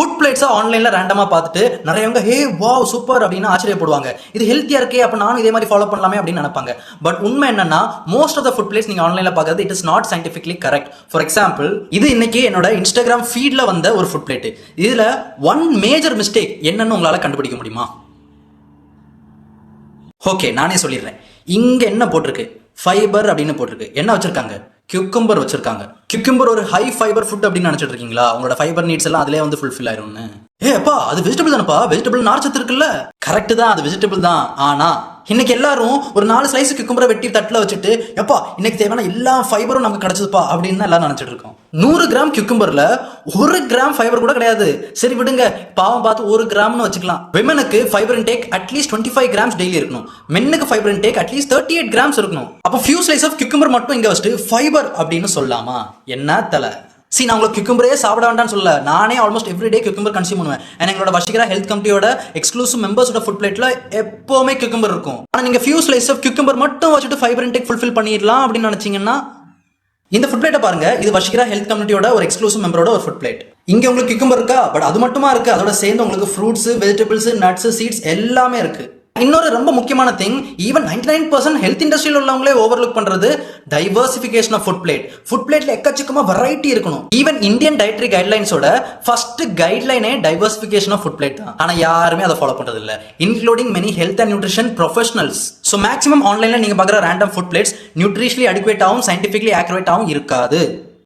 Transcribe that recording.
Food பிளேட்ஸை ஆன்லைனில் ரேண்டமாக பார்த்துட்டு நிறையவங்க ஹே வாவ் சூப்பர் அப்படின்னு ஆச்சரியப்படுவாங்க. இது ஹெல்த்தியாக இருக்கே, அப்போ நானும் இதே மாதிரி ஃபாலோ பண்ணலாமே அப்படின்னு நினைப்பாங்க. பட் உண்மை என்னன்னா, most of the food plates நீங்கள் ஆன்லைனில் பார்க்கறது it is not scientifically correct. For example, இது இன்னைக்கு என்னோட இன்ஸ்டாகிராம் ஃபீடில் வந்த ஒரு ஃபுட் பிளேட். இதில் ஒன் மேஜர் மிஸ்டேக் என்னன்னு உங்களால் கண்டுபிடிக்க முடியுமா? ஓகே, நானே சொல்லிடுறேன். இங்கே என்ன போட்டிருக்கு? ஃபைபர் அப்படின்னு போட்டிருக்கு. என்ன வச்சிருக்காங்க? கியூக்கம்பர் வச்சிருக்காங்க. கியூக்கம்பர் ஒரு ஹை ஃபைபர் ஃபுட் அப்படின்னு நினைச்சிட்டு இருக்கீங்களா? உங்களோட ஃபைபர் நீட்ஸ் எல்லாம் அதிலே வந்து ஃபுல்ஃபில் ஆயிரும்னு. அப்பா அது வெஜிடபிள் தானப்பா, வெஜிடபிள் நார்ச்சத்து இருக்குல்ல. கரெக்ட் தான், அது வெஜிடபிள் தான். ஆனா இன்னைக்கு எல்லாரும் ஒரு 4 ஸ்லைஸ் கியூக்கம்பரை வெட்டி தட்டில் வச்சுட்டு எப்பா இன்னைக்கு தேவையான எல்லா ஃபைபரும் நமக்கு கிடைச்சதுப்பா அப்படின்னு எல்லாம் நினைச்சிட்டு இருக்கோம். 100 கிராம் கியூக்கம்பர்ல 1 கிராம் ஃபைபர் கூட கிடையாது. சரி விடுங்க, பாவம் பார்த்து 1 கிராம்னு வச்சுக்கலாம். விமனுக்கு fibre intake at least 25 grams daily இருக்கணும். மென்னுக்கு ஃபைபர் இன்டேக் அட்லீஸ்ட் 38 கிராம்ஸ் இருக்கணும். அப்போ ஃபியூ ஸ்லைஸ் ஆஃப் கியூக்கம்பர் மட்டும் இங்க வச்சுட்டு ஃபைபர் அப்படின்னு சொல்லலாமா? என்ன தலை? நான் உங்களுக்கு கியூக்கம்பரே சாப்பிட வேண்டாம்னு சொல்ல, நானே almost every day cucumber consume பண்ணுவேன். ஏன்னா எங்களோட வஷிகரா ஹெல்த் கம்பெனியோட எக்ஸ்க்ளூசிவ் மெம்பர்ஸோட ஃபுட் பிளேட்ல எப்பவுமே கியூக்கம்பர் இருக்கும். ஆனால் நீங்க ஃபியூ ஸ்லைஸ் ஆஃப் கியூக்கம்பர் மட்டும் வச்சுட்டு ஃபைபர் இன்டேக் ஃபுல்ஃபில் பண்ணிடலாம் அப்படின்னு நினைச்சீங்கன்னா, இந்த ஃபுட் பிளேட்டை பாருங்க. இது வஷிகரா ஹெல்த் கம்யூனிட்டியோட ஒரு எக்ஸ்க்ளூசிவ் மெம்பரோட ஒரு ஃபுட் பிளேட். இங்க உங்களுக்கு கியூக்கம்பர் இருக்கா? பட் அது மட்டுமா இருக்கு? அதோட சேர்ந்து உங்களுக்கு ஃப்ரூட்ஸ், வெஜிடபிள்ஸ், நட்ஸ், சீட்ஸ் எல்லாமே இருக்கு. இன்னொரு ரொம்ப முக்கியமான திங், ஈவன் 99% ஹெல்த் இண்டஸ்ட்ரியில் உள்ளவங்களே ஓவர்லுக் பண்றது diversification of food plate. Food பிளேட்ல எக்கச்சக்கமா வெரைட்டி இருக்கணும். ஈவன் இந்தியன் டயட்டரி கைட்லைன்ஸோட ஃபர்ஸ்ட் கைட்லைனே டைவர்சிஃபிகேஷன் ஆஃப் ஃபுட் பிளேட் தான். ஆனா யாருமே அதை ஃபாலோ பண்றது இல்ல, including many health and nutrition professionals. So maximum ஆன்லைன்ல நீங்க பார்க்குற ரேண்டம் ஃபுட் பிளேட்ஸ் நியூட்ரிஷனலி அடிக்குவேட்டாகவும் சயின்டிஃபிக்லி ஆக்யூரேட்டாகவும் இருக்காது.